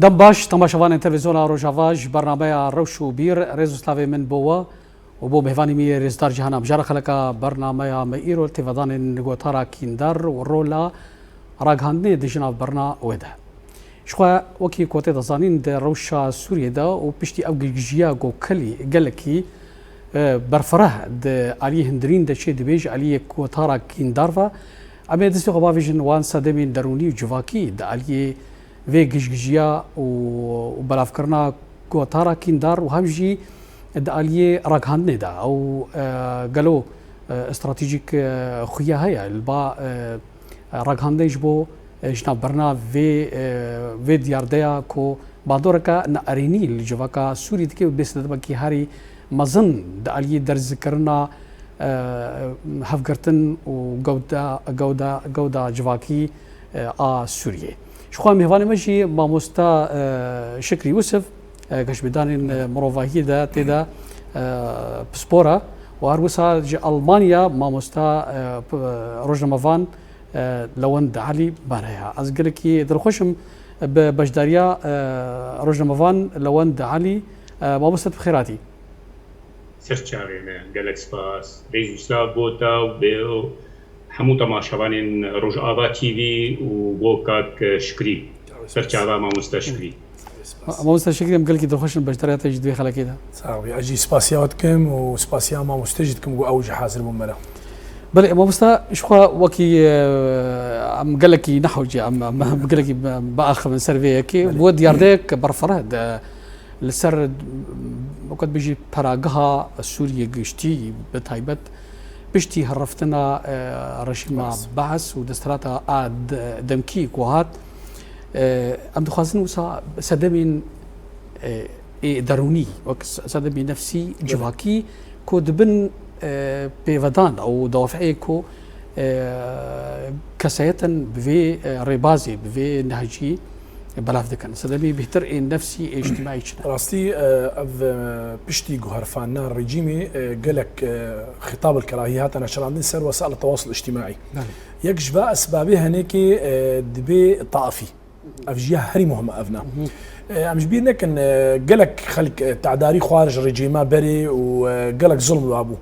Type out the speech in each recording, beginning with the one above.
دم باش تماشاوان تلفزیون روجاواج برنامه روش و بیر ريزو سلاوي من بوا وبو بهواني مي ريزدار جهانا بجارة خلقا برنامه مئيرو تفضان نگوتارا كيندار ورولا راگهاندني دجنا برنا وده شخوا وكي كوتي دزانين ده روشا سوريا ده وبشتي او جيجيا جو كلي قالكي برفره ده عليه هندرين ده شي دبيج عليه كوتارا كيندارفا اما دستي غبا فيجن وان سادمين دروني جواكي ده عليه في جيجيا وبلافكرنا كوتارا كيندار وهمجي ده عليه راگهاندني ده او قالوا استراتيجيك خويا هيا البا راگهاندني جبو جناب برنا في ديارديا كو بادوركا ناريني الجواكا سوري دكي بس دبكي هاري مزن دالي درز كرنا هفغرتن وجودا جواكي سوريا شخوا مهواني ماشي ماموستا شكري يوسف كاش بدان مروفاهي دا تدا بسبورا وهروسا جي المانيا ماموستا روجنمافان لوند علي بارها از قلكي درخوشم بجداريا روجنمافان لوند علي ماموستا بخيراتي سرچارينا قالك سباس ريزوسا بوتا وبيو حمو تماشاوانين روجاوا تي في وبوكاك شكري سرچارا ماموستا شكري ماموستا شكري ام قلكي درخوشم بجداريا تجدوي خلكي ده صاوي اجي سباسياتكم وسباسيا ماموستجدكم اوج حاضر بملا بل ماموستا شخوا وكي ام قالكي نحوجي ام قالكي باخ من سيرفيكي بود يارديك برفرد لسر وقت بيجي براغها سوريا قشتي بتايبت بشتي هرفتنا رشيم بعث ودستراتا اد دمكيك وهات ام دخازن وسا سدمين دروني سدمين نفسي جواكي كود بن بيفدان او دوافعيكو كسايتن بفي ريبازي بفي نهجي بلاف دكان سدمي بهتر نفسي اجتماعي راستي بشتي جوهرفانا الرجيمي قالك خطاب الكراهيات انا شرعندين سر وسائل التواصل الاجتماعي يكشف اسبابها هنيك دبي طائفي افجيها هري مهمه افنا مش بينك ان قالك خلق تعداري خارج الرجيمه بري وقالك ظلم وابو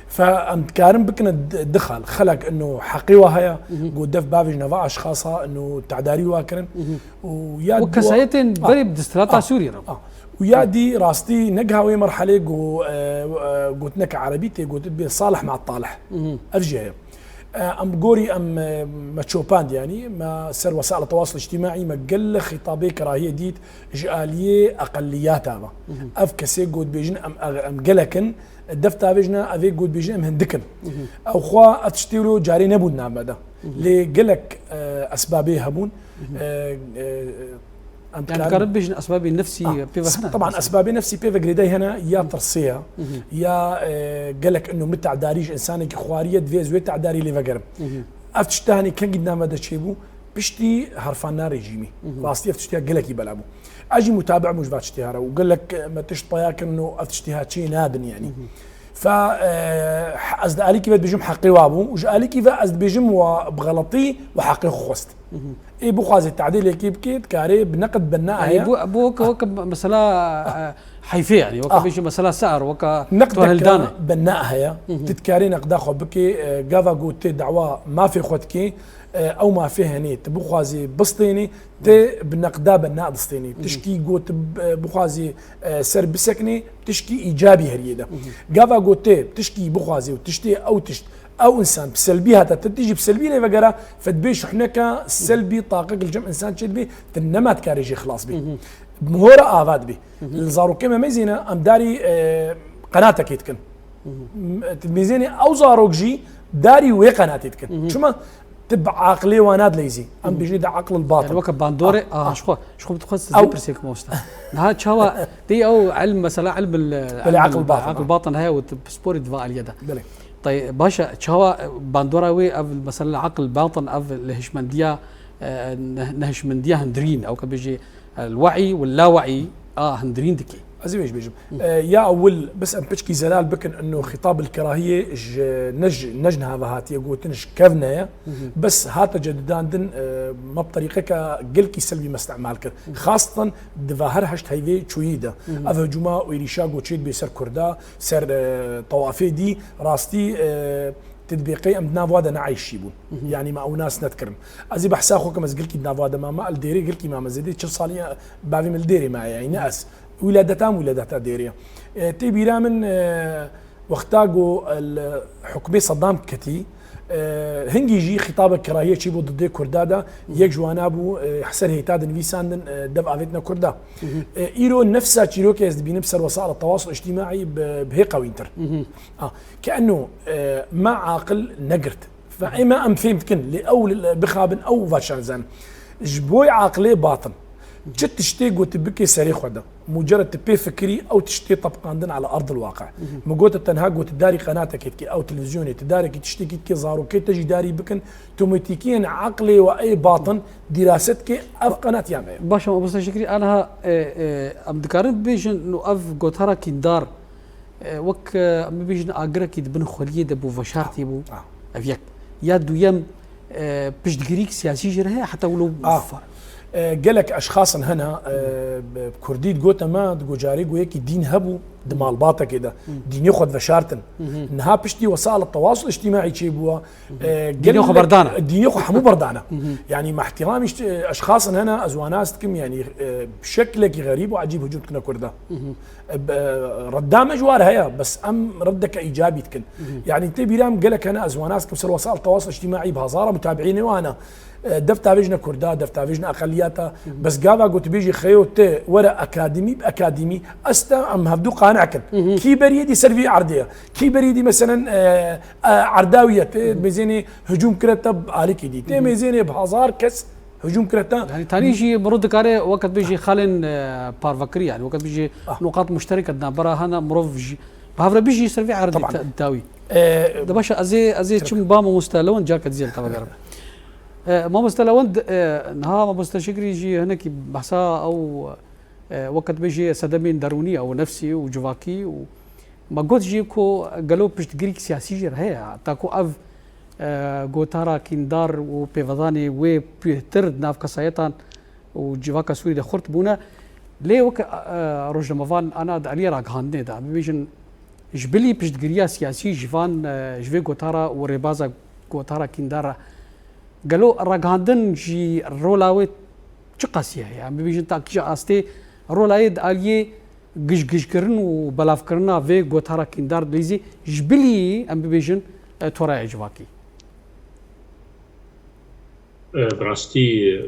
فأم كارم بكنا دخل خلق انه حقيوه هيا قدف بافج نفع اشخاصها انه تعداري واكرن ويا وكسايتين بري بدستراتا سوريا ويا دي راستي نقهاوي مرحله قلت نك عربيتي قلت بصالح مع الطالح افجي هيا ام قوري ام ماتشوباند يعني ما سر وسائل التواصل الاجتماعي ما قل خطابي كراهيه ديت جاليه اقليات هذا افكسي قود بيجن ام قلكن الدفتا بيجنا افي قود بيجن ام هندكن او خوا اتشتيرو جاري نبود نعم هذا لي قلك اسبابي هبون يعني قرب بيجن اسبابي النفسي طبعا اسبابي نفسي بيفا جريداي هنا يا ترسيه يا قالك انه متع داريج انسانك خواريه في زوي تعداري لي فقرب افتشتهني كان قدام هذا تشيبو بشتي هرفانا ريجيمي راستي افتشتها قالك يبلعبو اجي متابع مش باتشتهاره وقال لك ما تشطياك انه افتشتها شيء نابن يعني ف ازد علي كيف بيجم حقي وابو وجالي كيف ازد بيجم وبغلطي وحقي خوست اي بو خازي التعديل كيف كيت كاري بنقد بناء يعني بو مساله حيفيه يعني وكا بيجي مساله سعر وكا نقد بناء هي تتكاري نقدا خو بكي غافا قوت دعوه ما في خوتكي او ما فيه هني بخوازي بسطيني تي بنقدا بناء بسطيني تشكي قوت بخوازي سر بسكني تشكي ايجابي هريده غافا قوت تشكي بخوازي وتشتي او او انسان بسلبي هذا تجي بسلبي لي فقرا فتبيش حناك سلبي طاقه الجمع انسان شد تنمات كاريجي خلاص بي مهوره افاد بي الزارو كما ميزينا ام داري قناتك يتكن تميزيني او زاروك جي داري وي قناتي يتكن شو تبع عقلي وناد ليزي ام بيجي ده عقل الباطن يعني وكا باندوري شخو بتخصص ديبرسيك موستا ها تشاوا دي او علم مثلا علم العقل الباطن عقل الباطن هي وسبوري دفاع اليد طيب باشا تشاوا باندوراوي او مثلا العقل الباطن او الهشمنديه نهشمنديه هندرين او كبيجي الوعي واللاوعي هندرين دكي ازي ويش بيجم يا اول بس ام بتشكي زلال بكن انه خطاب الكراهيه نجن هذا هات يقولتنش كفنا بس هات جددان دن ما بطريقك قلكي سلبي ما استعمالك خاصه دفاهر هشت هيفي تشويده افا جماعه ويريشا قوتشيد بيسر كردا سر طوافي دي راستي تطبيقي ام نافوادا نعيشيبون يعني ما او ناس نذكرن ازي بحساخو كما زقلكي نافوادا ما الديري قلكي ما مزيدي تشل صاليه بافي من الديري معي يعني ناس ولادتا ديريا تبيرا من وقتاقو الحكومة صدام كتي هنجي يجي خطاب الكراهية تشيبو ضد كردادا يك جوانابو حسن هيتاد نفيساندن دب عفتنا كردا ايرو نفسها تشيرو كيس بنفسر وسائل التواصل الاجتماعي بهيقة وينتر كأنه ما عاقل نقرت فإما أم فهمتكن لأول بخابن أو فاشانزان جبوي عاقلي باطن تشتي قوت بكي سريخ ودا مجرد تبي فكري او تشتي طبقاندن على ارض الواقع مقوت التنها قوت تداري قناتك او تلفزيوني تداري تشتي كي زارو كي تجي داري بكن توماتيكيا عقلي واي باطن دراستك اف قناه يامي باشا ابو شكري انا ام دكارن بيجن انه اف قوتارا كيندار وك ام بيجن اجرك بن خليه بو فشارتي بو افيك يا دويم بجدغريك سياسي جرها حتى ولو قالك اشخاص هنا كردي تقول ما تقول جاري وياك دين هبو دمال باطا كده دين ياخذ فشارتن انها بشتي وسائل التواصل الاجتماعي تشيبوها دين ياخذ بردانه دين ياخذ حمو بردانه يعني مع احترامي اشخاص هنا ازواناستكم يعني بشكلك غريب وعجيب هجومتكم كرده ردام اجوار هيا بس ام ردك ايجابي تكن يعني انت بيرام قالك انا ازواناستكم صار وسائل التواصل الاجتماعي بهزاره متابعيني وانا دفتا فيجنا كردا دفتا فيجنا اقلياتا بس قاعده قلت بيجي خيوت ورا اكاديمي باكاديمي استا ام هبدو قانعكن كي بريدي سيرفي عرديه كي بريدي مثلا عرداويه ميزيني هجوم كرتب عليك دي تي ميزيني بهزار كس هجوم كرتا يعني ثاني شيء برد كاري وقت بيجي خالن بارفكري يعني وقت بيجي نقاط مشتركه برا هنا مروف بهذا بيجي سيرفي عردي داوي ده باشا ازي تشم بام مستلون جاك ديال تبقى ما مستلوند نها ما مستشكري يجي هناك بحثا او وقت بيجي صدمين دروني او نفسي وجواكي وما قلت جيكو قالوا باش تقريك سياسي جر هي تاكو اف غوتارا كيندار وبيفاداني و بيتر ناف كسايتان وجواكا سوري ده خرط بونا ليه وك روج مفان انا علي راك هاندي دا بيجن جبلي باش تقريا سياسي جفان جفي غوتارا وريبازا غوتارا كيندار قالوا راغاندن جي رولاوي تشقاسيه يعني بيجن تاكي استي رولايد الي غش كرن وبلاف كرنا في غوتارا كيندار ديزي جبلي ام بيجن تورا جواكي براستي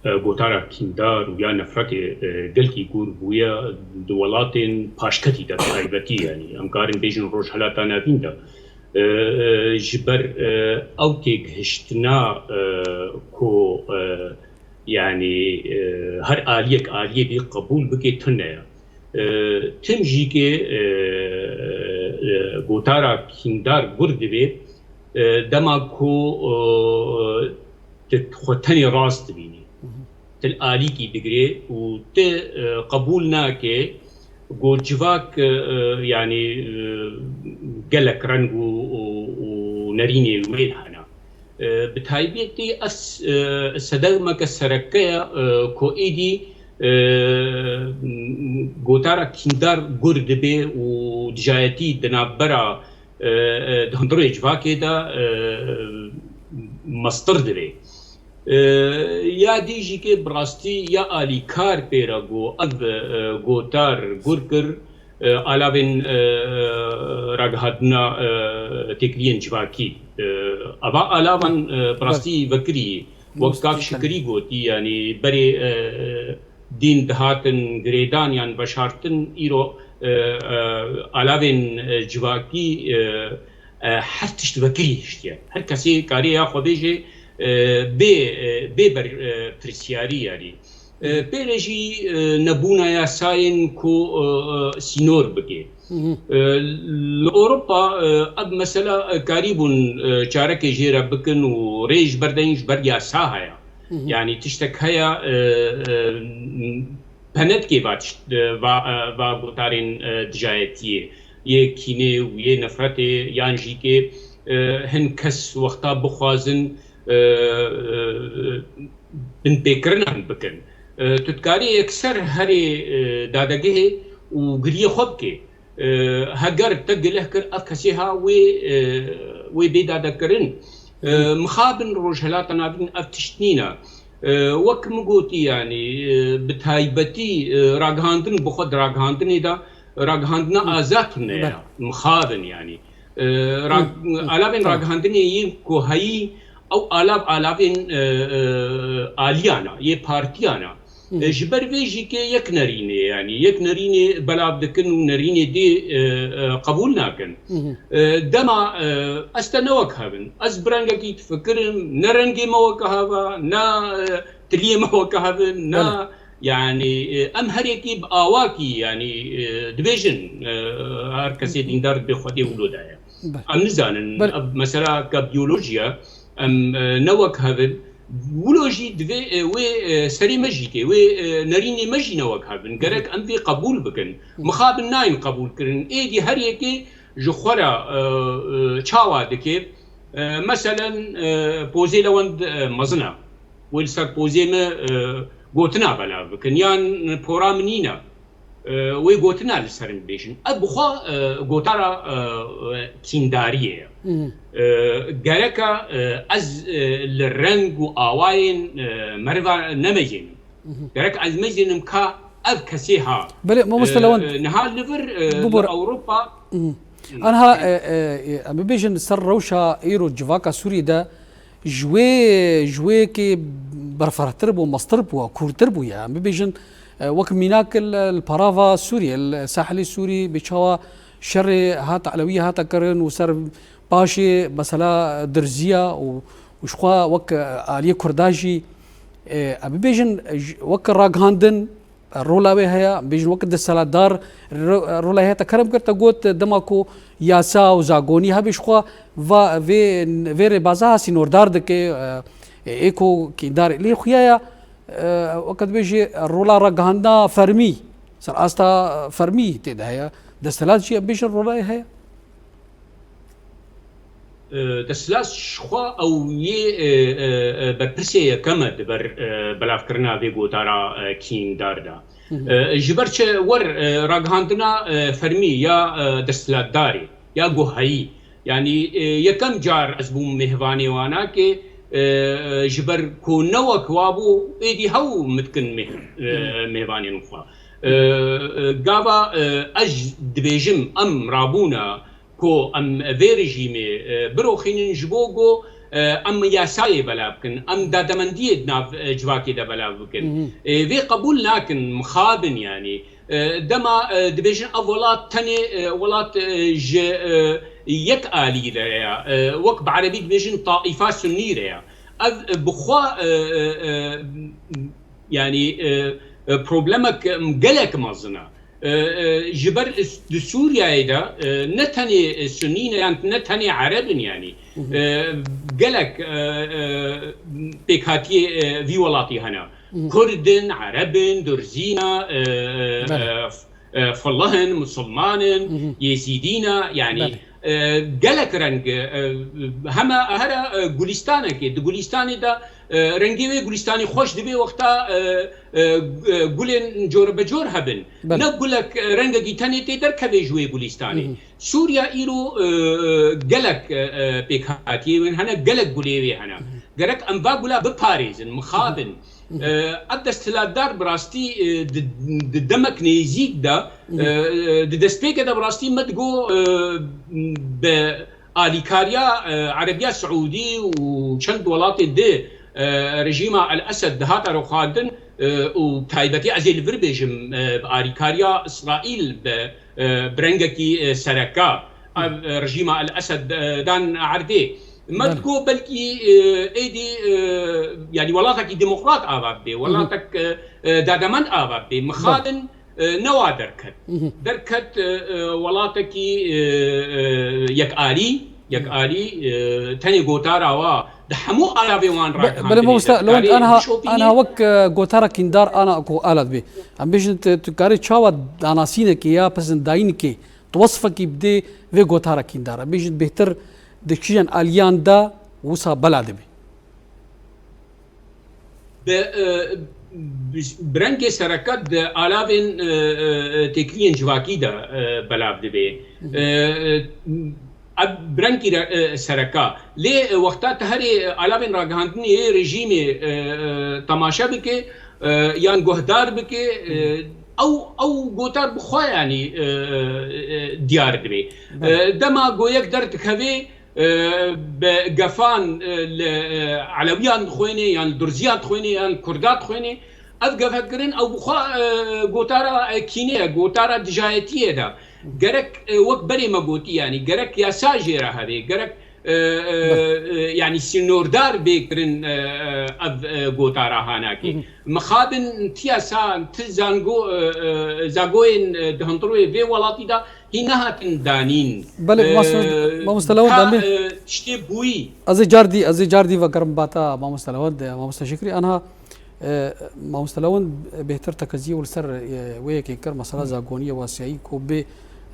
غوتارا كيندار ويا نفرتي دلكي يقول بويا دولاتين باشكتي دا تايبتي يعني امكارن بيجن روج حالاتنا فيندا جبر اوتيك هشتنا كو يعني هر آلية بي قبول بكي تنيا تمجي كي غوتارا كيندار برد بي دما كو تخوتني راست بيني تل آلي كي بقري و قبولنا كي جواك يعني قالك رنج ونريني وميل هنا بتهايبيتي السدغمك السركية كو ايدي غوتارا كيندار قرد بي ودجايتي دنابرا دهندرو جواكي دا مسترد بي یا دیجی که براستی یا آلی کار پیرا گو اب گوتار گرکر علاوه رگهادنا تکوین جواکی اما علاوه براستی وکری وقت شکری گوتی یعنی بری دین دهاتن گریدان یعنی بشارتن ایرو علاوه جواکی هر تشت وکری هشتیا هر کسی کاری یا خودشه بي برسياري يعني بيرجي نبونا يا ساين كو سينور بكي لأوروبا اب مثلا قريبون شارك جيرا بكن وريج بردينش بريا ساها يعني تشتك هيا پنت که و گوتارین دجایتیه یه کینه و یه نفرت یان جی که هن کس وقتا بخوازن بن بکرن بکن تتکاری اکثر هری دادگه و گریه خوب که هگر تقله کر اف کسی ها و بیداده کرن مخابن روجهلات نابن اف تشتنینا وكم قوتي يعني بتايبتي راغهاندن بخد راغهاندن دا راغهاندنا ازاتنا مخابن يعني الافين راغهاندن يكو هي او الافين اليانا ي بارتيانا جبر فيجي كي يكنريني يعني يكنريني بلاب دكن ونريني دي قبولنا كن دما استنوك هبن ازبرانغي تفكر نرنجي موك هبا نا تلي موك هبن نا يعني ام هريكي باواكي يعني ديفيجن هر كسي ديندار بخدي ولودا ام نزان مثلا كبيولوجيا ام نوك هبن بولوجي دوی و سری مجیته و نرینی مجی نوک هبن گرک ام في قبول بکن مخابن نایم قبول کرن ایدی هر یکی جخورا چاوا دکه مثلا پوزی لوند مزنا ولسر پوزی ما گوتنا بلا بکن یان پورامنینا و گوتنا لسرن بیشن ابخوا گوتارا کینداریه گرکا از الرنگ و آواین مروا نمجن گرک از مجنم کا اب کسیها بله ما مستلون نهال لفر اوروبا انها بيجن سر روشا ايرو جواكا سوري دا جوي كي برفرتربو مستربو كورتربو يا بيجن وك ميناك البرافا سوريا الساحلي السوري بيشوا شر هات علوية هات كرن وسر باشي مثلا درزية وشخوا وك آلية كرداجي أبي بيجن وك راغهاندن رولاوي هيا بيجن وك دسالادار رولا هيا تكرم كرتا قوت دماكو ياسا وزاغوني هبي شخوا في بازا سينوردار دكي ايكو كي دار لي خويا وقت بيجي رولا راغهاندا فرمي سر استا فرمي تيدا هيا دستلات شي بيجن رولا هيا دسلاس شخوا او يه برپرسي كمد بلاف کرنا في گوتارا كين داردا جبرچ ور راغهاندنا فرمي يا دسلات داري يا گوهي يعني يكم جار ازبوم مهواني وانا كي جبر كو نوا كوابو ايدي هو متكن مهواني نخوا غابا اج دبيجم ام رابونا كو ام فيرجيمي بروخين جبوغو ام ياساي بلابكن ام دادمندي ناف جواكي دا بلابكن في قبول لكن مخابن يعني دما دبيجن اولات تاني ولات يك آلي ريا وك بعربي دبيجن طائفة سنية ريا بخوا يعني بروبلمك مقلق مزنا جبر سوريا ايدا نتاني سنين يعني نتاني عرب يعني قلق بيكاتي في ولاتي هنا كردن عربن درزينا فلهن مسلمانن يزيدينا يعني قلق رنگ هما هرا گلستانه که گلستانی دا رنگی و گلستانی خوش دبی وقتا گلن جور بجور هبن نقولك رنگ گیتانی تیدر که جوی گلستانی سوریا ایرو قلق بکاتی و هنا قلق گلیوی هنا قلق انبا قلا بپاریزن مخابن الدستلات دار براستي دمك نيزيك دا دستبيك دا براستي مدقو بآليكاريا عربية سعودي وشند ولاتي دي رجيمة الأسد دهاتا روخادن وتايبتي أزيل فربيجم بآليكاريا إسرائيل برنجكي سركا رجيمة الأسد دان عردي ما تقول بلكي ايدي يعني ولاتك ديمقراط آباد بي ولاتك دادمان آباد بي مخادن نوا دركت ولاتك يك آلي يك آلي تاني جوتارا وا دحمو آلا بيوان راك بل موستا لو أنا وك جوتارا كيندار أنا أكو آلات بي أم بيجن تكاري تشاوا أنا سينك يا بس داينك توصفك بدي في جوتارا كيندار بيجن بهتر دكشيان آليان دا وسا بلاد بي برنگی سرکت آلاوین تکلین جواکی دا بلاب دبی برنگی سرکا لی وقتا هری آلاوین راگهاندنی رژیم تماشا بکه یان گهدار بکه او گوتار بخوا یعنی دیار دبی دما گویک در تکوی بقفان علويان خويني يعني درزيات خويني يعني كردات خويني أذقفت قرن أو بخوا قوتارا كينيا قوتارا دجايتية دا قرك وقت بري ما قوتي يعني قرك يا ساجرة هذه قرك يعني سنوردار بيكرن أذ قوتارا هاناكي مخابن تياسا تزانقو زاقوين دهنطروي في ولاتي دا هينها تندانين بله ما مستلون دامي تشتي بوي از جاردي وگرم باتا ما مستلون ما مستشكري انا ما مستلون بهتر تكزي والسر ويك كر مساله زاغونيه واسعي كوب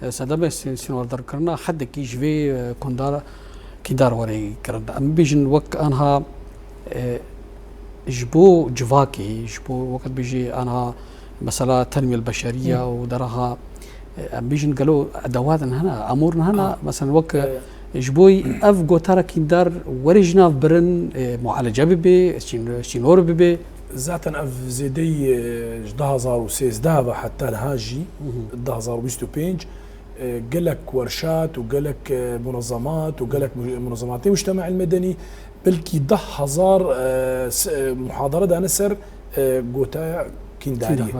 صدمه سنور در کرنا حد کی جوي كندار وري كرد ام بيجن وك انها جبو جواكي جبو وقت بيجي انها مساله التنميه البشريه ودرها بيجن قالوا ادوات هنا امورنا هنا مثلا وك جبوي اف جوتارا كيندار وريجنا برن معالجه ببي شينور ببي ذاتا اف زيدي 2016 حتى الهاجي 2025 قالك ورشات وقالك منظمات وقالك منظمات المجتمع المدني بلكي 10,000 محاضره دا نسر جوتا كينداري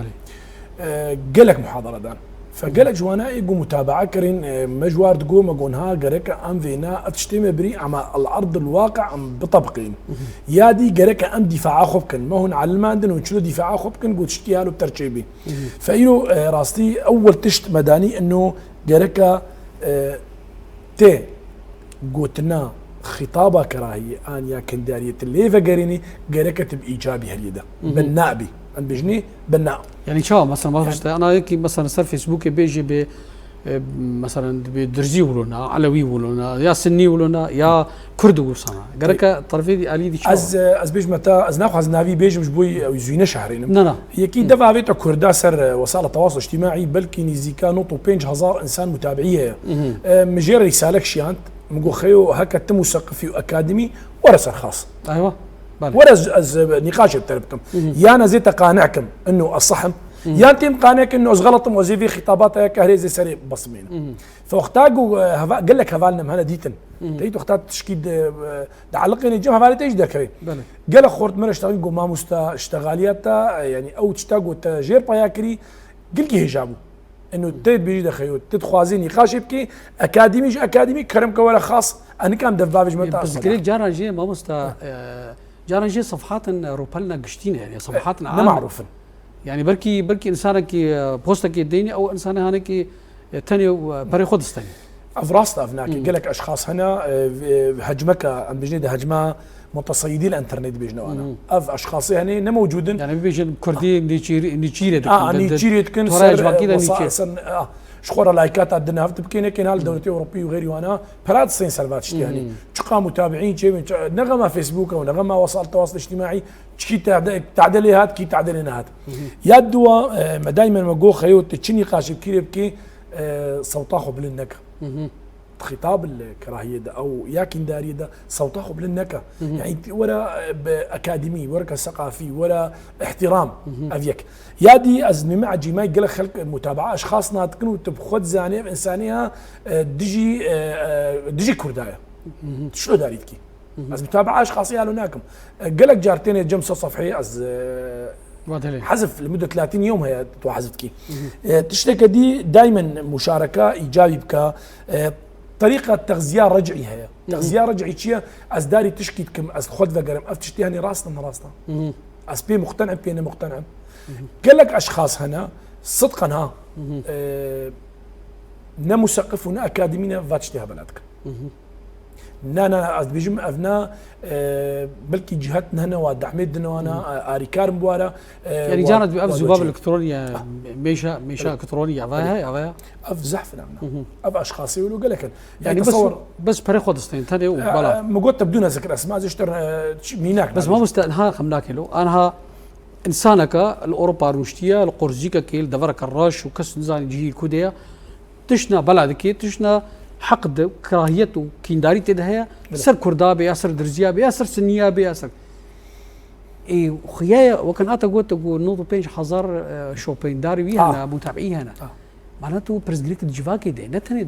قالك محاضره دان فقالك جوانا يقو متابعة كرين مجوار تقو مقونها قالك أم فينا أتشتم بري أما الأرض الواقع أم بطبقين يادي قالك أم دفاع خبكن ما هون على الماندن ونشلو دفاع خبكن قو تشتيها له بترشيبي فإنو راستي أول تشت مداني إنه قالك تي قوتنا خطابة كراهية آن يا كندارية اللي فقريني قالك تب إيجابي هاليدا بالنابي أن بجني بناء يعني شو مثلا ما يعني انا هيك مثلا صار فيسبوك بيجي ب مثلا بدرزي ولونا علوي ولونا يا سني ولونا يا كرد ولسنا قالك طرفي دي علي دي شو از بيج متى از ناخذ از نافي بيج مش بوي زوينه شهرين لا هي كي دفع بيت كردا سر وسائل التواصل الاجتماعي بلكي نيزيكا نوتو 5000 انسان متابعيه مجير رسالك شيانت مقو خيو هكا تم مثقفي واكاديمي ورسر خاص ايوه ورز نقاش بتربكم يا انا زي تقانعكم انه الصحن يا انت مقانعك انه غلط وزي في خطابات هيك هريزي سري بصمين فاختاقوا قال لك هفالنا مهنا ديتن تيتو اختار تشكيد تعلقني الجم هفالي تيجي ذكري قال خورت من اشتغل قو ما اشتغالياتا يعني او تشتاقوا تجير باياكري قل كي هجابو انه تيت بيجي دخيو تتخوازي نقاش يبكي اكاديمي كرمك ولا خاص انا كان دفافج متى بس قلت جارا جي ما مستا جارا صفحات روبلنا قشتين يعني صفحات ما معروفة يعني بركي انسانك بوستك يديني او انسان هانك تاني بري خدستني افراستا افناكي قال لك اشخاص هنا هجمك ام بجني هجمه متصيدي الانترنت بيجنوا انا اف اشخاص يعني نه موجودين يعني بيجن كردي نيجيري نيجيري تكن شخورة لايكات عندنا هفت بكينا كين هالدولة الأوروبية وغيري وأنا براد سين سلفات يعني تقا متابعين شيء نغمة فيسبوك أو نغمة وسائل التواصل الاجتماعي كي تعدلي هاد كي تعدلي هاد يدوا دائما ما جو خيو تشني قاش بكير بكي صوتاخو بالنكا خطاب الكراهية ده أو ياكن داري ده صوتاخو بالنكا يعني ولا أكاديمي ولا ثقافي ولا احترام أفيك يادي أزمي مع جماعة قال خلق متابعة أشخاص ناتكنوا تبخد زانية إنسانية دجي كرداية شو داريتكي أز متابعة أشخاص يالو ناكم قال لك جارتين جمسة صفحية أز حذف لمدة 30 يوم هي توحذفتكي تشتكى دي دائما مشاركة إيجابي بك طريقة تغذية رجعي هي تغذية رجعي شيء أز داري تشكيت كم أز خد ذقرم أفتشتي هني راسنا أز بي مقتنع بينا مقتنع قال لك أشخاص هنا صدقا ها نا مثقف ونا أكاديمينا فاتشتيها بلدك نا از بيجم افنا بلكي جهتنا هنا واد حميد وانا اريكار مبارا يعني جانت بأف ذباب الكترونية ميشا الكترونية افاها اف زحف نعم اف اشخاصي ولو قال لك يعني بس بريخ ودستين ثاني وبلا مقوت بدون ذكر اسماء زشتر ميناك بس ما مستنها خمناك له انها انسانك الاوروبا روشتيه القرزيكا كيل دفرك الراش وكس نزان جيل كوديا تشنا بلدك تشنا حقد كراهيه وكينداري تدهيا سر كردا بياسر درزيا بياسر سنيا بياسر اي خيايا وكان اتا قلت نوضو بينج حزار شوبين داري ويانا متابعيه هنا معناته برزجريت الجفاكي دي نتني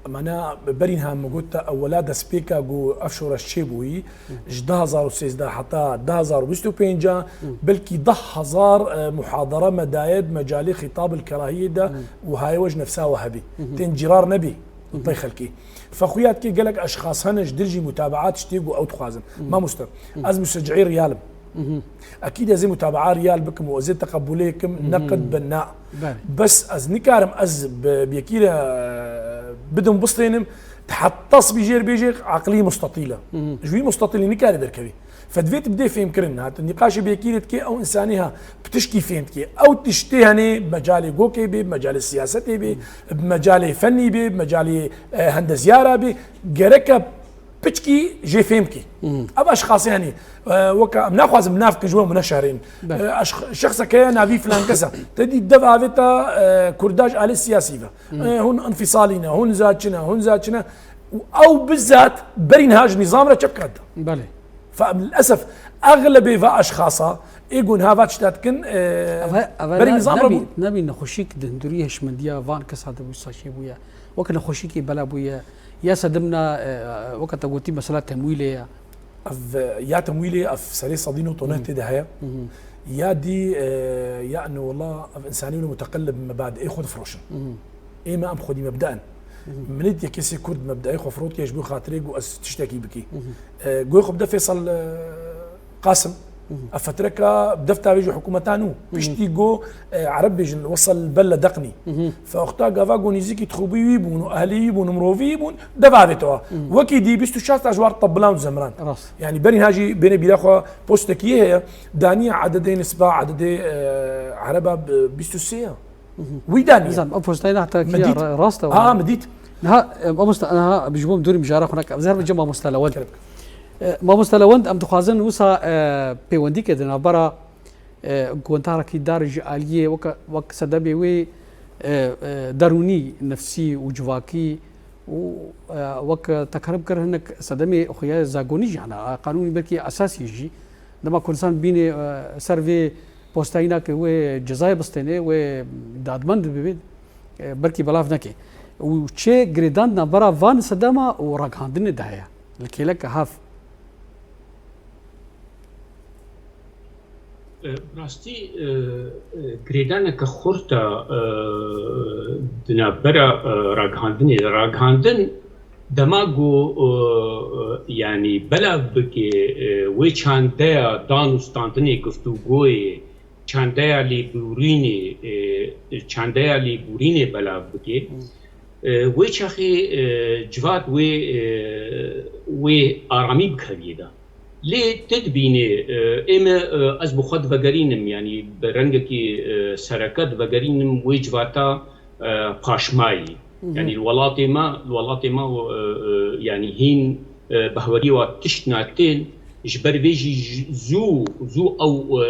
معناها برينها مقولت اولاد سبيكا جو افشور الشيبوي جده هزار وسيزدا حتى ده هزار وبستو بينجا بلكي ده هزار محاضره مدايد مجالي خطاب الكراهيه ده وهاي وجه نفسها وهبي تنجرار نبي الله يخليكي فخويات كي قالك اشخاص هنش درجي متابعات شتيقوا او تخازن ما مستر از مشجعي ريال اكيد زي متابعه ريال بكم وزي تقبليكم نقد بناء بس از نكارم از بيكيلا بدهم بسطينم تحطص بيجير عقليه مستطيله جوي مستطيل نكاري دركبي فدفيت بدي فهم كرنها النقاش بيكيلت كي او انسانيها بتشكي فهمت كي او تشتهني بمجال جوكي بي بمجال السياسه بي بمجال فني بي بمجال هندسياره بي جركه بتشكي جي فهمكي ابا اشخاص يعني وكا مناخذ منافق جوا من شهرين شخص كان نبي فلان كذا تدي دفع فيتا كرداج على السياسي هون انفصالنا هون زاتنا او بالذات برين هاج نظام رشكد بله فللاسف اغلب اشخاصا يقول هافات شتاتكن برين نظام نبي نخشيك دندوريه شمنديه فان كساد بوساشي بويا وكنا خشيكي بلا بويا يا سدمنا وقت قلتي مسألة تمويلية يا تمويلي اف سلي صدينو طونت دهيا يا دي يا انه والله انساني متقلب مبادئ خذ فروشن اي ما ام خذي مبدأ من يا كيسي كرد مبدئي خو فروت يجبو خاطري تشتكي بكي قوي خو بدا فيصل قاسم افتركا بدفتا بيجي حكومتانو بيشتيغو عرب بيجي وصل البله دقني فاختار غافاغو نيزيكي تخوبي يبون اهلي يبون مروفي يبون دفعتوا وكي دي بيستو شاست اجوار طبلان زمران يعني بني هاجي بين بيلاخو بوستك هي دانيا عددين نسبه عدد عربه بيستو سيا ويداني زين بوستين حتى راسته مديت ها انا بجبوم دوري مجارة هناك زهر بجمع مستلوان ما مستلوند ام تخازن وسا بيوندي كدنا برا كونتارا كي دارج عليه وك سدبي وي دروني نفسي وجواكي وك تقرب كر هناك سدمي اخويا زاغوني جانا قانوني بركي اساسي يجي لما كونسان بيني سيرفي بوستاينا كي وي جزاي بستني وي دادمند بيبي بركي بلاف نكي وشي جريدان برا فان سدما وراغاندن دهيا الكيلك هاف راستي گریدانه که خورتا دنابرا راگهاندن دماغو يعني بلا بكي وي چاندايا دانوستاندني گفتگوی چاندايا لي بوريني بلا بكي وي چاخي جوات وي آرامی بخویده ليه تدبيني اما از بخد وگرينم يعني برنگكي سركات وگرينم ويجواتا پاشماي يعني الولات ما يعني هين بهوري وتشتناتين جبر بيجي زو او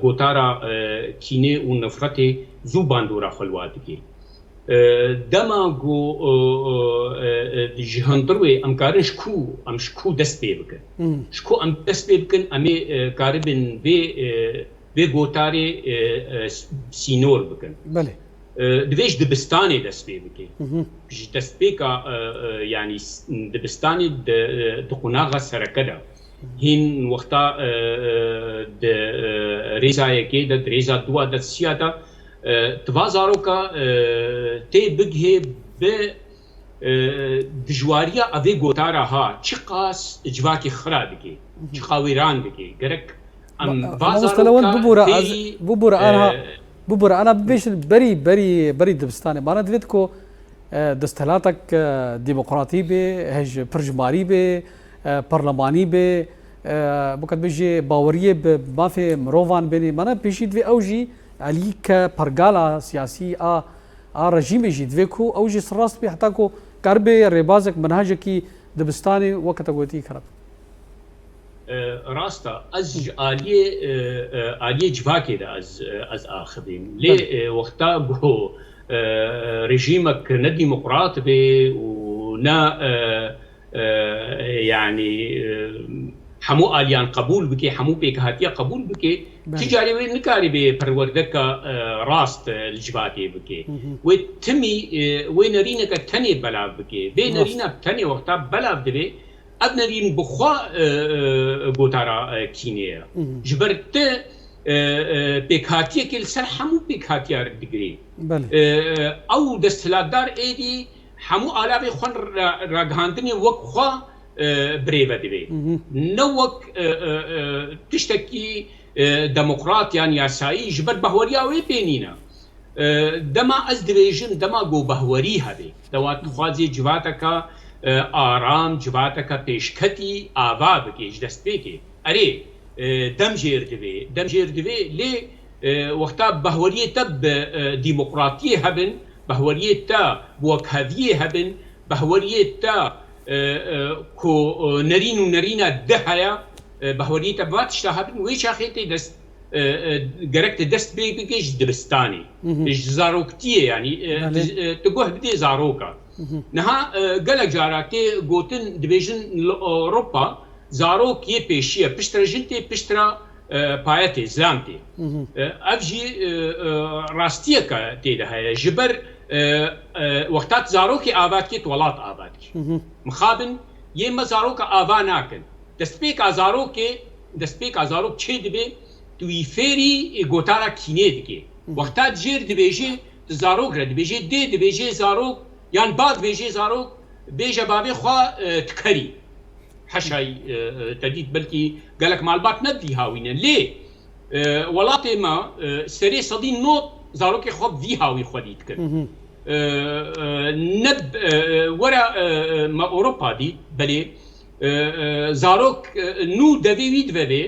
غوتارا كيني ونفرتي زو باندورا خلواتكي دماغو جهاندروي ام كارن شكو دست بيبكن شكو ام دست بيبكن امي كاربن بي غوتاري سينور بكن بله دويش دبستاني دست بيبكي دست بيكا يعني دبستاني دقناغا سركدا هين وقتا ريزا يكيدا ريزا دوا دت سيادا توازاروكا تي بگه به دجواريا اوي غوتارا ها چقاس اجواكي خرابكي چقاويران بكي گرك ام بازاروكا بوبورا انا بيش بري دبستاني بانا دفيتكو دستهلاتك ديمقراطي به هج برجماري به برلماني به بكت بيجي باوريه ما في مروفان بيني مانا بيجي دوي اوجي عليك برغالا سياسي رجيم يجي دويكو اوجي سراست بي حتى كو كاربي ريبازك منهجكي دبستاني وقت قوتي كرب راستا از آلیه جواکی دا از آخرین لی وقتا بو رژیمك نا ديمقراط به ونا يعني حمو آليان قبول بكي حمو بيك هاتيا قبول بكي تجاري وين نكاري بپروردك راست الجباتي بكي وتمي وين رينك تاني بلاف بكي بين رينا تاني وقتا بلاف دبي ابنرين بخوا گوتارا كينيا جبرت بيكاتيا كل سر حمو بيكاتيا دغري او دستلادار ايدي حمو علاوه خون راغاندني وك خوا بريفا دبي نوك تشتكي ديمقراط يعني ياساي جبر بهوريا وي بينينا دما از ديفيجن دما جو بهوري هبي دوات خوازي جواتك آرام جواتك پیشکتی آوا بکیش دست بکی اره دم جیر دوی لی وقتا بهوریه تب ديمقراطية هبن بهوریه تا بوکهویه هبن بهوریه تا کو نرین و نرینا دهیا بهوریه تا باتشتا هبن ویش آخیتی دست گرکت دست بکیش دبستانی زاروکتیه يعني تقوه بدي زاروكا نها قالك جاراتي قوتن ديفيجن اوروبا زاروك يه بيشيه بشترا جنتي بشترا بايتي زلامتي افجي راستيكا تيدا هاي جبر وقتات زاروكي آبادكي تولات آبادكي مخابن يما زاروكا آبا ناكن دستبيك زاروك چه دبي توی فری گوتارا کینه دیگه وقتا جیر دبیجه زاروک را دبیجه دبیجه زاروک یان بعد دبیجه زاروک بیجه بابی خواه تکری حشای تدید بلکی گلک مالبات ندی هاوینن لی ولاتی ما سری صدی نوت زاروک خواب وی هاوی خودید کرد نب ورا ما اوروپا دی بلی زاروک نو دوی وید وی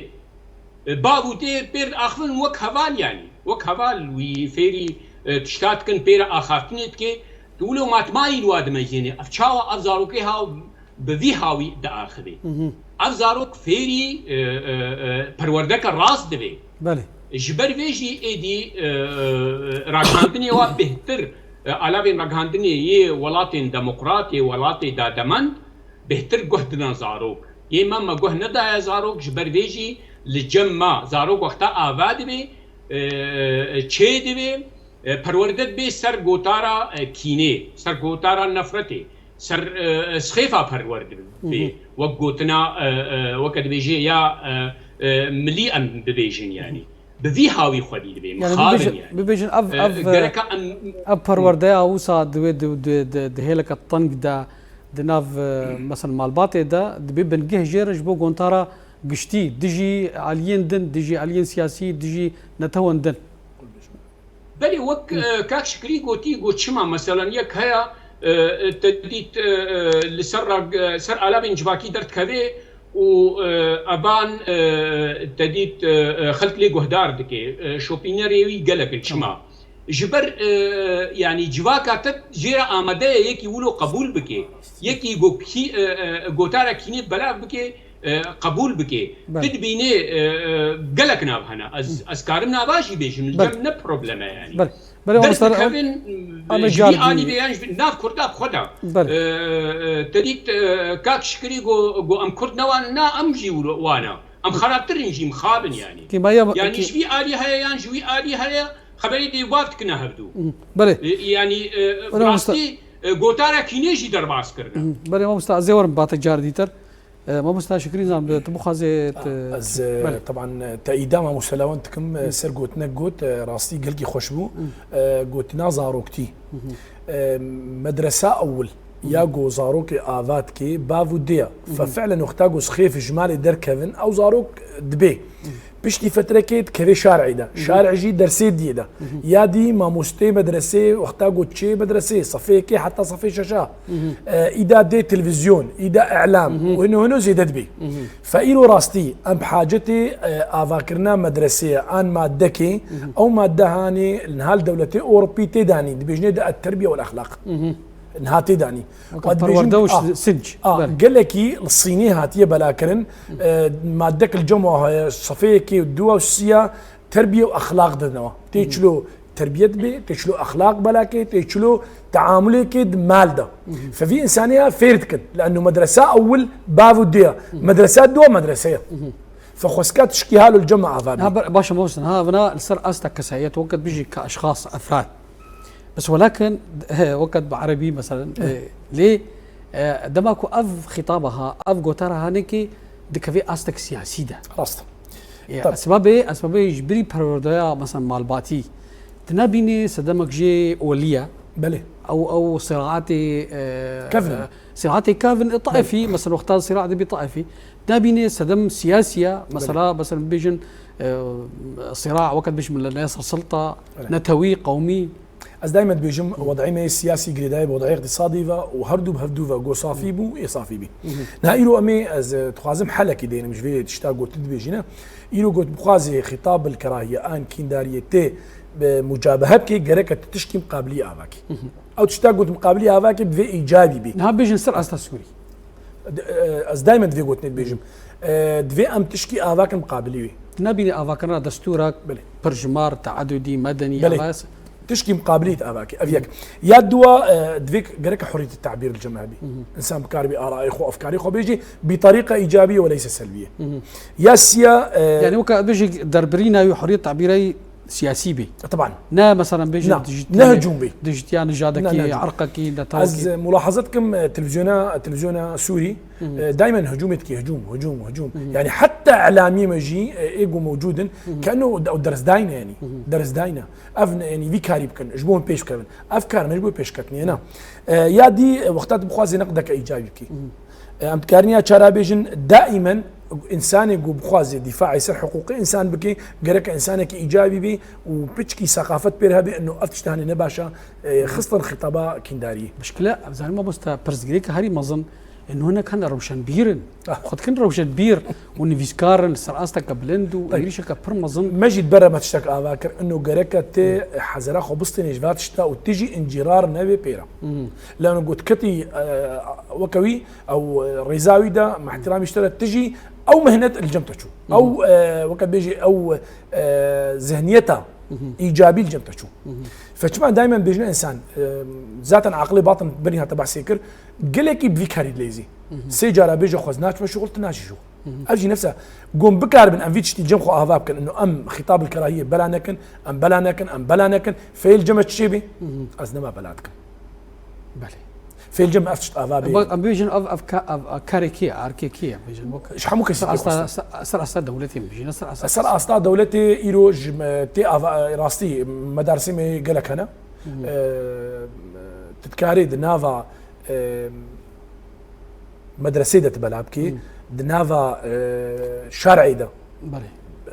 باوتي بير اخفن وك هفال يعني وك هفال وي فيري تشتات كن بير اخافتنت كي تقولوا ماتماي الواد مجيني افشاوا افزاروكي هاو بذي هاوي دا اخذي افزاروك فيري پروردك راس دبي بله جبر فيجي ايدي راغاندني وا بهتر علاوه راغاندني ي ولاتين ديمقراطي ولاتي دادمن بهتر گهدنا زاروك يما ما گه ندا زاروك جبر فيجي لجمع زاروک وقتا آواد بی چه دی پروردت بی سر گوتارا کینه سر گوتارا نفرته سر سخیفا پرورد بی وقت گوتنا وقت بیجی یا ملی ام ببیجن يعني بذي هاوي خدي بي مخابن يعني ببيجن اف پرورده اوسا د هلك الطنق دا دناف مثلا مالباتي دا دبي بنجه جيرج بو گونتارا قشتي دجي عليين دن دجي عليين سياسي دجي نتون دن بلي وك كاك شكري قوتي قوت شما مثلا يك هيا تديت سر علابين جباكي درت كذي و ابان تديت خلت لي قهدار دكي شوبينيري قالك الشما جبر يعني جواكا تت جيرا آمده يكي ولو قبول بكي يكي قوتارا كيني بلا بكي قبول بكي تدبيني قالك ناب هنا از كارمنا باشي بيجي من جم نه بروبلم يعني بله مستر انا جاري اني بيان ناف كردا خدا تديت كاك شكري جو ام كرد نوان نا ام جي وانا ام خرابتر نجي مخابن يعني يعني شوي آلي هيا يعني شوي آلي هيا خبري دي وقت كنا هبدو بله يعني راستي قوتارا كينيجي درباس كرنا بله ما مستعزي ورم بات جارديتر ما مستع شكرين زعم تبخازي طبعا تأيدا ما مسلوانتكم سر قوتنا قوت راستي قلقي خوشبو قوتنا زاروكتي مدرسة أول ياغو زاروك آفاتكي بافو ديا ففعلا اختاقو سخيف جمالي در كيفن أو زاروك دبي بشتي فترة كيد كذي شارعي ده شارع جي درسي دي ده يادي ما مستي مدرسة واختاقو تشي مدرسة صفيكي حتى صفي شاشة إذا دي تلفزيون إذا إعلام وإنه زيدت بي فإلو راستي أم بحاجتي أفاكرنا مدرسية أن مادكي أو مادة هاني نهال دولتي أوروبي تداني دي بيجني ده التربية والأخلاق نهاتي داني قد وردوش سنج قال لك الصيني هاتيه بلاكرن مادك الجمعه صفيكي والدوا والسيا تربيه واخلاق دنوا تيشلو تربيه بي تيشلو اخلاق بلاكي تيشلو تعاملك مال ده ففي انسانيه فيرتكن لانه مدرسه اول بافو ديا مدرسات دوا مدرسيه فخسكات تشكيها له الجمعه ها باشا موسن ها بنا السر استك كسايات وقت بيجي كاشخاص افراد بس ولكن وقت بعربي مثلا ليه دماكو اف خطابها اف غوتارها هنيكي دكفي استك سياسي ده خلاص اسباب يجبري بروردايا مثلا مالباتي تنابيني صدمك جي اوليه بلي او صراعاتي كافن صراعاتي كافن طائفي مثلا وقت صراع دبي طائفي تنابيني صدم سياسيه مثلا بيجن صراع وقت بيش من الناس السلطه نتوي قومي از دائما بيجم وضعي سياسي قريداي وضعي اقتصادي وهردو بهردو وغو صافي بو يصافي بي نايرو امي از تخازم حلقي دين مش في تشتاقو تدبيجنا يرو قلت بخازي خطاب الكراهيه ان كينداريتي بمجابهتك جرك تشكي مقابلي افاكي او تشتاقو مقابلي افاكي بفي ايجابي بي نها بيجن سر استا سوري از دائما في قلت بيجم دفي ام تشكي افاك مقابلي نبي افاكنا دستورك برجمار تعددي مدني أباس تشكي مقابلية أباكي أبيك يا دوا دفيك جرك حرية التعبير الجماعي إنسان بكار بآرائه وأفكاره بيجي بطريقة إيجابية وليس سلبية يا سيا يعني وكا بيجي دربرينا حرية تعبيري سياسي بي طبعا نا مثلا بيجي نهجوم بي دجتيان جادكي عرقكي نتاوكي از ملاحظتكم تلفزيون سوري دائما هجومتك هجوم يعني حتى اعلامي مجي ايجو موجود كانه درس داينا يعني درس داينا افن يعني في كاريب كان جبون بيش كان افكار مجبو بيش كتني انا يا دي وقتات بخوازي نقدك ايجابيكي ام تكارنيا شرابيجن دائما انسان يقو بخوازي دفاع يصير حقوقي انسان بكي قرك انسانك ايجابي بي وبتشكي ثقافه بيرها بانه افتشتهاني نباشا خاصه خطابه كنداري مشكله زي ما بستا برزغريك هاري مظن انه هناك كان روشن بيرن خد كان روشن بير ونفيسكارن سراستا قبلندو ايريشا كبر مظن مجد برا ما تشتك اذاكر انه قرك تي حزرا خبصتني جفات شتا وتجي انجرار نبي بيرا لانه قلت كتي وكوي او ريزاوي ده مع احترامي اشترت تجي او مهنه الجمتشو او وقت بيجي او ذهنيتها ايجابي الجمتشو فشما دائما بيجينا انسان ذاتا عقلي باطن بنيها تبع سيكر قلكي بفيكاري ليزي سيجاره بيجي خوزناش ما شغلت ناشي شو اجي نفسها قوم بكار بن انفيتش تي جمخو اهذاب كان انه ام خطاب الكراهيه بلا نكن ام بلا نكن في الجمع تشيبي ازنا ما بلاتكم بلي في الجمع افتشت اهذاب ام بيجن اف كاريكيه اركيكيه بيجن شحال ممكن سر استا دولتي بيجي سر استا دولتي يروج تي راستي مدارسي مي قالك انا تتكاري دنافا مدرسه ده بلابكي دنافا شرعي ده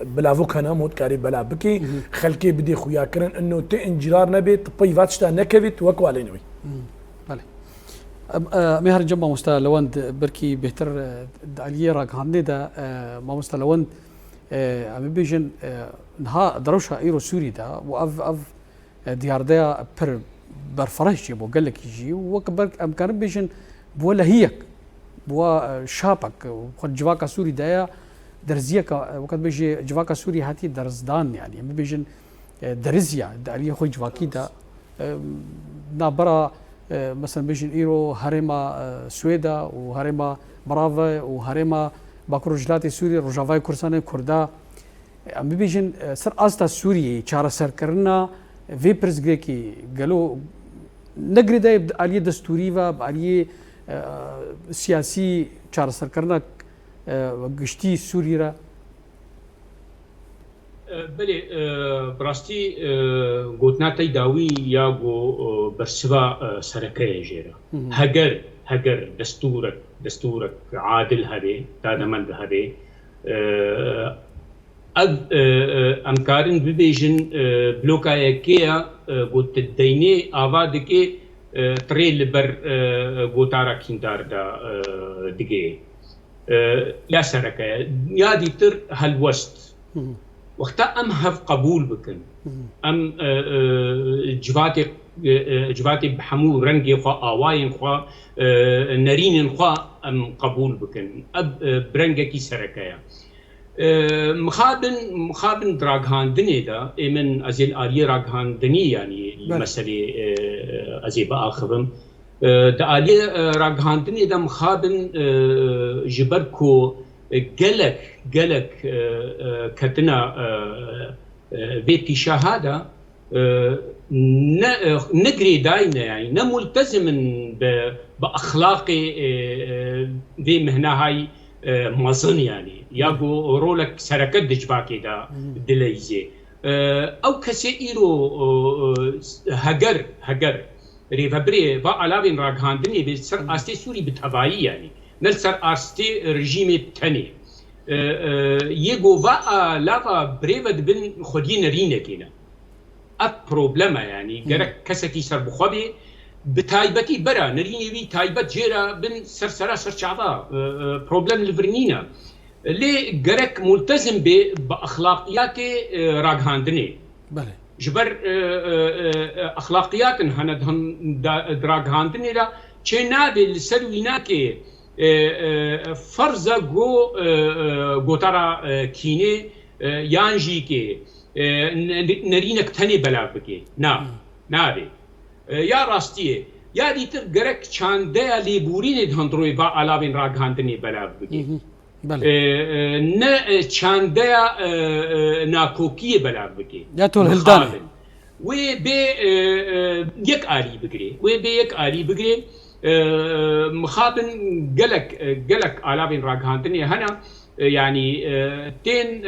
بلافوك انا موت كاري بلابكي خلكي بدي خويا كرن انه تي انجرار نبي طيفات شتا نكبت وكوالينوي بله مهر جنبا مستا لوند بركي بهتر داليه راك هندا ما مستا لوند ام بيجن نها دروشا ايرو سوري دا واف ديار دا بر برفرش يبو قال لك يجي وكبر امكان بيجن بولا هيك بوا شابك وخد جواكا سوري دايا درزيك وقت بيجي جواكا سوري هاتي درزدان يعني ام بيجن درزيا داليه خو جواكي دا نابرا مثلا بيجن ايرو هرما سويدا وهرما برافا وهرما باكروجلاتي سوري روجافاي كورساني كوردا ام بيجن سر استا سوري چارا سر کرنا في برزغريكي قالوا نقري ده آلية دستوري و آلية سياسي چارا سر کرنا گشتي سوري را بله براستی گوتناتی داوی یا گو برسوا سرکه جیره هگر دستورك عادل هبه دادمند هبه امکارن ببیجن بلوکای کیا گوت دینه آواد که تریل بر گوتارا کیندار دا دیگه لا سرکه یا دیتر هالوست وقتا ام هف قبول بكن ام جواتي بحمو رنگي خوا آواين خوا نرين خوا ام قبول بكن اب برنگكي سركايا مخابن دراغهان دني دا من ازيل آلية راغهان دني يعني المسألة ازي بآخرم دا آلية راغهان دني دا مخابن جبركو قلق كتنا بيتي شهادة نقري داينا يعني نملتزم بأخلاقي ذي مهنا هاي مظن يعني ياغو رولك سركت دجباكي دا دليزي او كسيرو هجر ريفابري با علاوين راغهاندني بسر استي سوري بتبعي يعني نلسر استي رژیم تنی یگو و لافا بريفد بن خودين رينه كينا اب بروبلما يعني جرك كسكي سر بخوبي بتايبتي برا نريني وي تايبت جيرا بن سرسرا سرچاوا بروبلم لفرنينا لي جرك ملتزم باخلاقيات راغهاندني بله جبر اخلاقيات هندهم دراغهاندني لا چنابي لسرويناكي فرض گوتارا کینه یانجی که نرینک تنی بلا بکه نه یا راستیه یا دیتر گرک چانده لیبورین دهندروی با علاوین راگهاندنی بلا بکه نه چانده ناکوکی بلا بکه یا طول هلدانه و به یک آلی بگیره مخابن قلق آلابين راغهاندني هنا يعني تين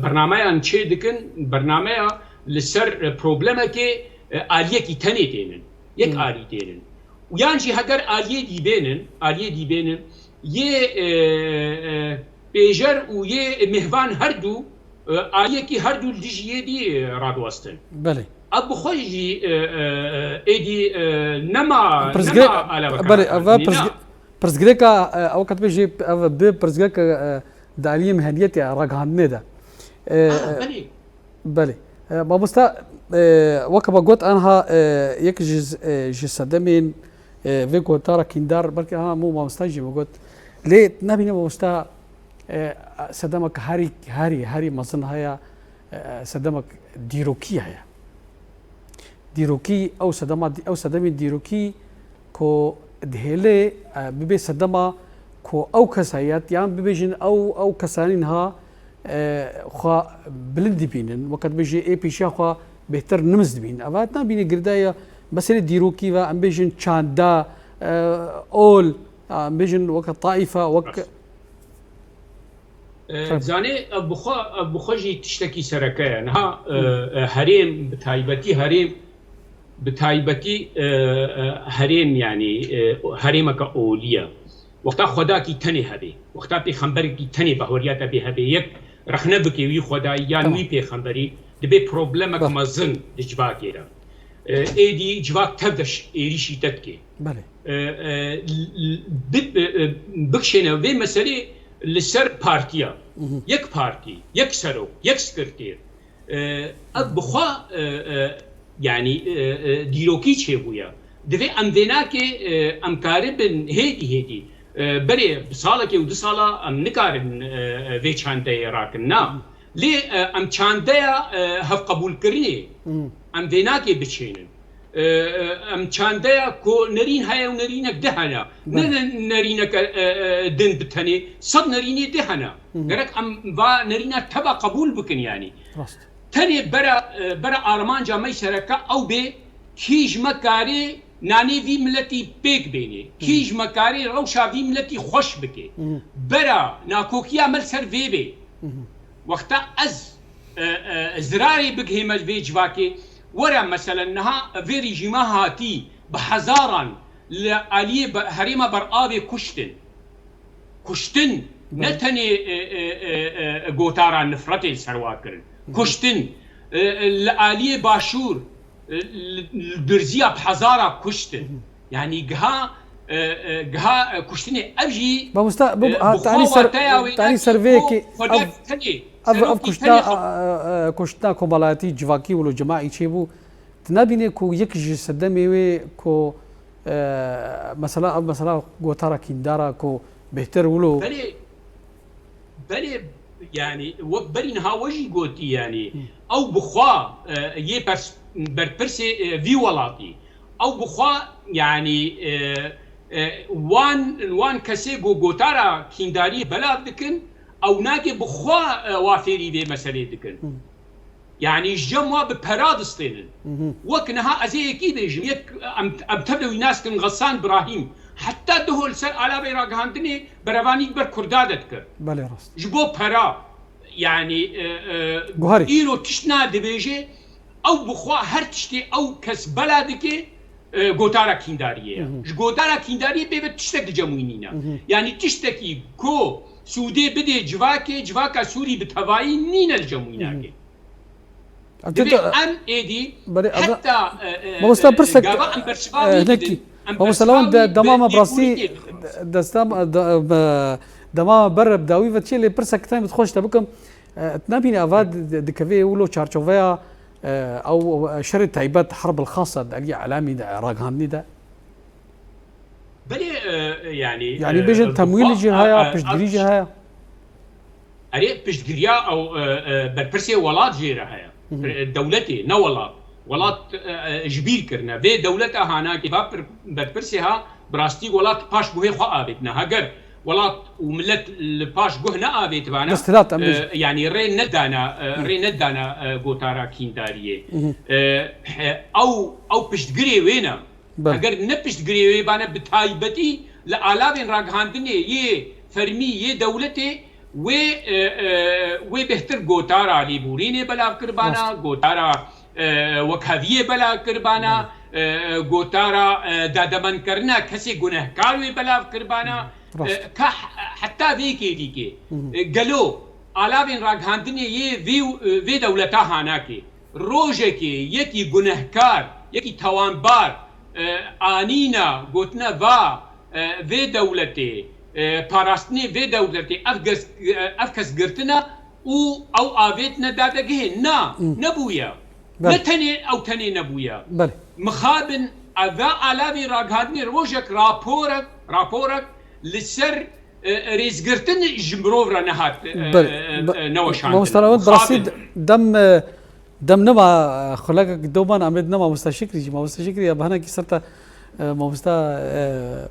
برنامج شيء دكن برنامج لسر بروبلما كي آلية كي تاني تينن يك آلي تينن ويانجي هجر آلية دي بينن بيجر ويه مهوان هردو آلية كي هردو الدجية دي رادوستن بله ابو خوجي ايدي نما على بله برزغريكا او كتبجي برزغريكا داليه مهنيتي راغهاندني دا بله بابستا وكبا قلت انها يكجز جسدمين فيكو تارا كيندار بركي ها مو مستجي قلت ليه نبي بابستا سدمك هاري مصن هيا سدمك ديروكي هيا ديروكي او سدمي ديروكي كو دهله ببي سدما كو او كسايات يعني ببيجن او كسانينها خا بلندي بينن وقت بيجي اي بي شاخا بهتر نمز بين اباتنا بين قردايا بس ديروكي وام بيجن تشاندا اول بيجن وقت طائفه وقت زاني ابو خوجي تشتكي سركه انها هريم بتايبتي هريم يعني هريمك اوليه وقتا خداكي تني هبي وقتا بيخمبركي تني بهوريات به هبي يك رخنه بكي وي خدايان وي بيخمبري دبي بروبلمك مازن دجباكيرا ايدي جواك تبدش ايريشي تتكي بله بكشنا بي مسألة لسر بارتيا يك بارتي يك سرو يك سكرتير بخوا يعني ديروكي تشيبويا دفي ام ديناكي ام كاربن هيدي بري بصالك ودي صاله ام نكارن في چانده راكنا لي ام چانده هف قبول كرني ام ديناكي بتشينن ام چانده كو نرين هيا ونرينك دهنا نرينك دن بتني صد نريني دهنا غيرك ام با نرينا تبا قبول بكن يعني تاني برا آرمانجا مي شركة أو بي كيج مكاري ناني في ملتي بيك بيني كيج مكاري روشا في ملتي خوش بكي برا ناكوكيا مل سر في بي وقتا زراري بقهمة في جواكي ورا مثلا نها في ريجيما هاتي بحزارا لآلية هريمة برآبي كشتن نتني قوتارا نفرتي سرواكرن كشتن لآلية باشور البرزية بحزارة كشتن يعني جها كشتني أبجي تعني سرفيكي كشتنا كومالاتي جواكي ولو جماعي تشيبو تنابيني كو يكجي سدمي كو مثلا قوتارا كيندارا كو بهتر ولو بلي يعني بلي نها وجي قوتي يعني او بخوا يه بربرسي في ولاتي او بخوا يعني وان كسي قوتارا كينداري بلا دكن او ناقي بخوا وافيري في مسألة دكن يعني الجموع ببرادستين وكنها ازي اكيد جميك ام تبدو ناس كن غسان ابراهيم حتى دهول سر على بيراق هاندني برواني بر كردادت كر بله راست جبو برا يعني ايرو تشنا دبيجي او بخوا هر تشتي او كس بلادك قوتارا كينداريه قوتارا كينداريه بيبت تشتك جموينينا يعني تشتكي كو سودي بدي جواكا سوري بتهواي نين الجمويناكي ام ايدي حتى مستوى برسك هناك ومثلا دمامه براسي دمامه بر بداوي فتشي اللي برسك تايم تخش تبكم تنابيني افاد دكافي ولو تشارشوفيا او شرط تعيبات حرب الخاصه اللي علامي راغهاني ده بلي يعني بيجن تمويل جهايا بيجدري جهايا اري بيجدريا او بربرسي ولات جيرها دولتي نولات ولات جبير كرنا في دولتها هانا كيف بربرسيها براستي ولات باش بوهي خو ابتنا هاجر ولات وملت الباش بوهنا ابيت بانا يعني ري ندانا غوتارا كينداريه او بيجدري وينا اگر نپشتگیری وی بانا بتایبتی لعلاوه راگهاندنی یه فرمی یه دولتی و بهتر گوتارا لیبورینه بلا کربانا گوتارا وکاویه بلا کربانا گوتارا دادمان کرنا کسی گناهکار بلا کربانا که حتی ویکی دیگه گلو علاوه راگهاندنی یه وی دولتا هاناکی روزه که یکی گناهکار یکی توانبار آنينا قوتنا في دولتي باراستني في دولتي افكس قرتنا او آفيتنا دادقه نبويا نتني او تني نبويا مخابن اذا علاوي راقهادني روجك رابورك لسر ريز قرتن جمروفرا نهات نوشان مستلوات براسيد دم نما خلاقك دوبان عمد نما مستشكري ما مستشكري بهنا كسرت ما مستا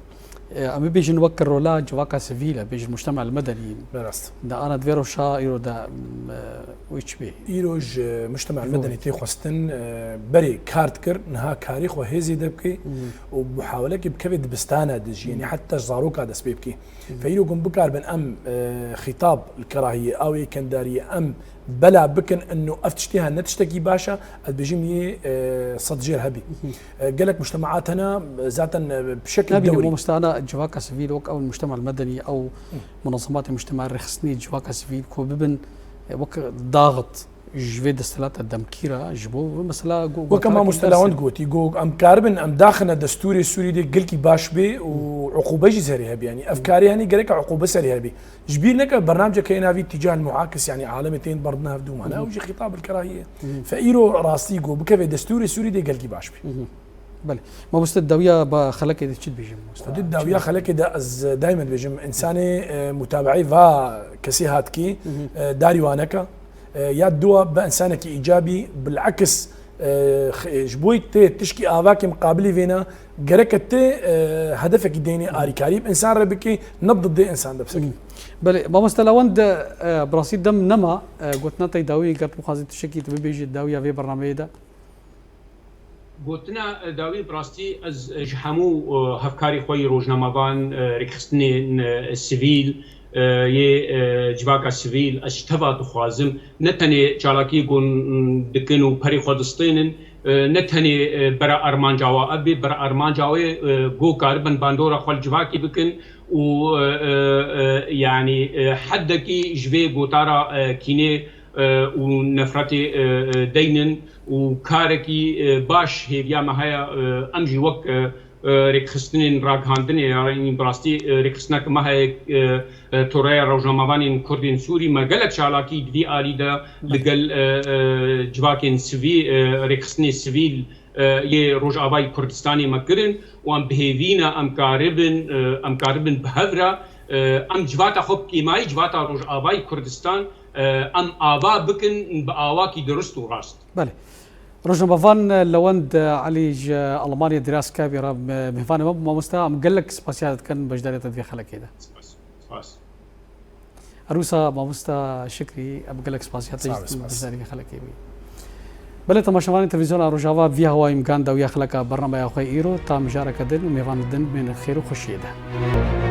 عم بيجي نوكر رولا جواكا سيفيلا بيجي المجتمع المدني براست دا انا دفيرو شا ايرو دا ويتش بي ايروج مجتمع المدني تي خواستن بري كارتكر نها كاريخ وهزي دبكي ومحاولة بكبد بستانه دجي يعني حتى زاروكا دس بيبكي فايرو قم بكار بن ام خطاب الكراهيه او كنداريه ام بلا بكن انه افتشتيها نتشتكي باشا البجيمي صد جير هبي قالك مجتمعاتنا ذاتا بشكل دوري مو مستعنا جواكا سيفيل وك او المجتمع المدني او منظمات المجتمع الرخصني جواكا سيفيل كو ببن وك ضاغط جويد استلات الدمكيرة جبو مثلا وكما مستلاون قوتي جو ام كاربن ام داخل الدستوري السوري دي قلكي باش بي وعقوبه جزري هبي يعني افكاري يعني قالك عقوبه سري هبي جبيرنك برنامج كاينا في اتجاه المعاكس يعني عالمتين برضنا هفدو معنا وجي خطاب الكراهيه فايرو راسي جو بكفي دستوري السوري دي قلكي باش بي بله ما بس الداويه بخلك تشد بيجم خد الداويه خلك دائما بيجم انساني متابعي فا كسيهات كي داري وانكا يا دوا بإنسانك إيجابي بالعكس جبويت تشكي آواك مقابلي فينا جركت هدفك ديني آري كاريب إنسان ربكي نبض دي إنسان دبسك بله ما مستلوند براسيد دم نما قلتنا تي داوي قلت مخازن تشكي تبي بيجي الداوية في برنامج ده قلتنا داوي براستي از جحمو هفكاري خوي روجنامه‌بان ركستني السيفيل يه جواکا سیویل اشتباه دخوازم نتنی چالاکی گون دکنو پری خودستینن نتنی برا ارمان جاوا ابی برا ارمان جاوی گو کاربن باندورا خال جواکی بکن و يعني حدكي جوي غوتارا كيني ونفرت دينن وكاركي باش هيفيا ماهيا امجي وك ريكخستنين راغاندن يعني براستي ريكخسناك ماهي توريا روجامابانين كردين سوري ما قالك شالاكي دي اريدا لقل جواكين سيفي ريكخسني سيفيل يه روج آبای کردستانی مکرن و ام بهیوینا ام کاربن بهفرا ام جواتا خوب کیمایی جواتا روج آبای کردستان ام آبا بکن با آواکی درست و راست. بله. روجنبافان لوند عليج ألمانيا دراسة كبيرة مهفانة ما مستوى أم قال لك سباسيات كان بجدارية تدفي خلق كده. سباس. أروسا ما مستوى شكري أم قال لك سباسيات بجدارية خلق كده. بله تماشاوان تلفزيون روجاوا في هواي مكان دويا خلق برنامج أخوي إيرو تام جارك دن ومهفان دن من خير وخشيده.